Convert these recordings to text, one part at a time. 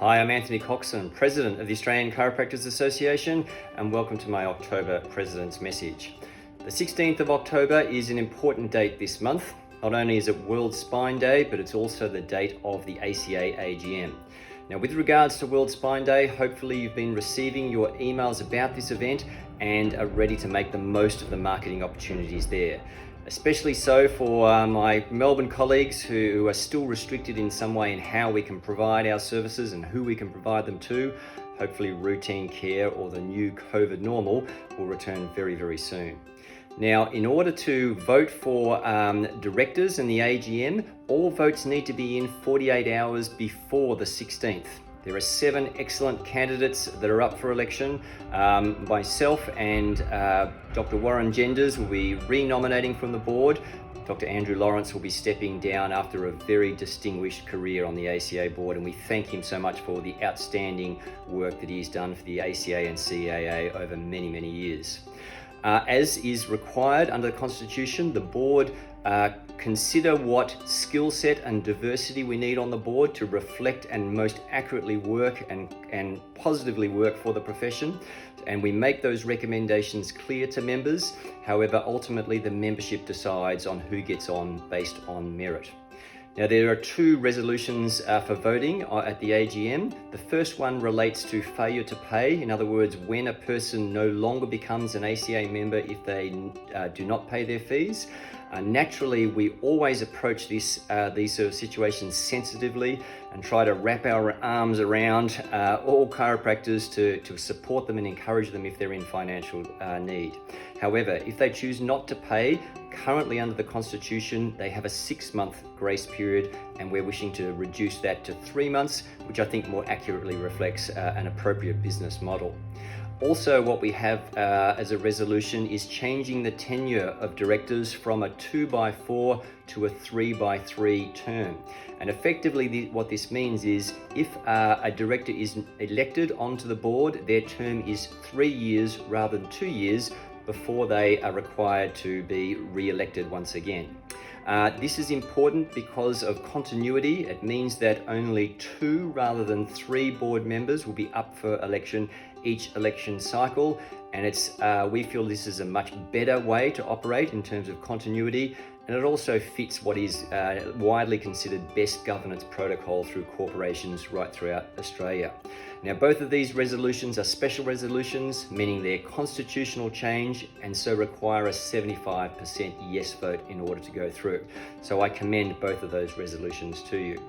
Hi, I'm Anthony Coxon, President of the Australian Chiropractors Association, and welcome to my October President's Message. The 16th of October is an important date this month. Not only is it World Spine Day, but it's also the date of the ACA AGM. Now, with regards to World Spine Day, hopefully you've been receiving your emails about this event and are ready to make the most of the marketing opportunities there. Especially so for my Melbourne colleagues who are still restricted in some way in how we can provide our services and who we can provide them to. Hopefully routine care or the new COVID normal will return very, very soon. Now, in order to vote for directors in the AGM, all votes need to be in 48 hours before the 16th. There are 7 excellent candidates that are up for election. Myself and Dr. Warren Genders will be re-nominating from the board. Dr. Andrew Lawrence will be stepping down after a very distinguished career on the ACA board, and we thank him so much for the outstanding work that he's done for the ACA and CAA over many, many years. As is required under the Constitution, the board consider what skill set and diversity we need on the board to reflect and most accurately work and positively work for the profession. And we make those recommendations clear to members. However, ultimately the membership decides on who gets on based on merit. Now, there are 2 resolutions for voting at the AGM. The first one relates to failure to pay. In other words, when a person no longer becomes an ACA member if they do not pay their fees. Naturally, we always approach these sort of situations sensitively and try to wrap our arms around all chiropractors to support them and encourage them if they're in financial need. However, if they choose not to pay, currently under the Constitution, they have a 6-month grace period, and we're wishing to reduce that to 3 months, which I think more accurately reflects an appropriate business model. Also, what we have as a resolution is changing the tenure of directors from a 2x4 to a 3x3 term. And effectively, what this means is if a director is elected onto the board, their term is 3 years rather than 2 years before they are required to be re-elected once again. This is important because of continuity. It means that only 2 rather than 3 board members will be up for election each election cycle, and we feel this is a much better way to operate in terms of continuity, and it also fits what is widely considered best governance protocol through corporations right throughout Australia. Now, both of these resolutions are special resolutions, meaning they're constitutional change and so require a 75% yes vote in order to go through. So I commend both of those resolutions to you.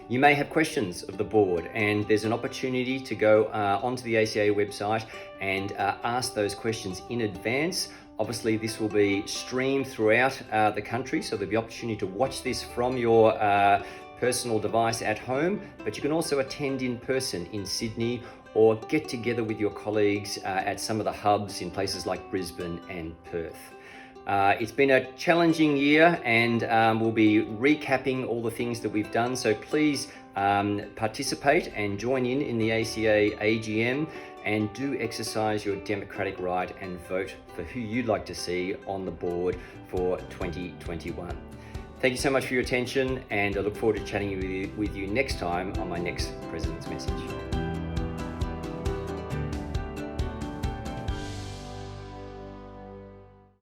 You may have questions of the board, and there's an opportunity to go onto the ACA website and ask those questions in advance. Obviously, this will be streamed throughout the country, so there'll be opportunity to watch this from your personal device at home, but you can also attend in person in Sydney or get together with your colleagues at some of the hubs in places like Brisbane and Perth. It's been a challenging year, and we'll be recapping all the things that we've done, so please participate and join in the ACA AGM, and do exercise your democratic right and vote for who you'd like to see on the board for 2021. Thank you so much for your attention, and I look forward to chatting with you next time on my next President's Message.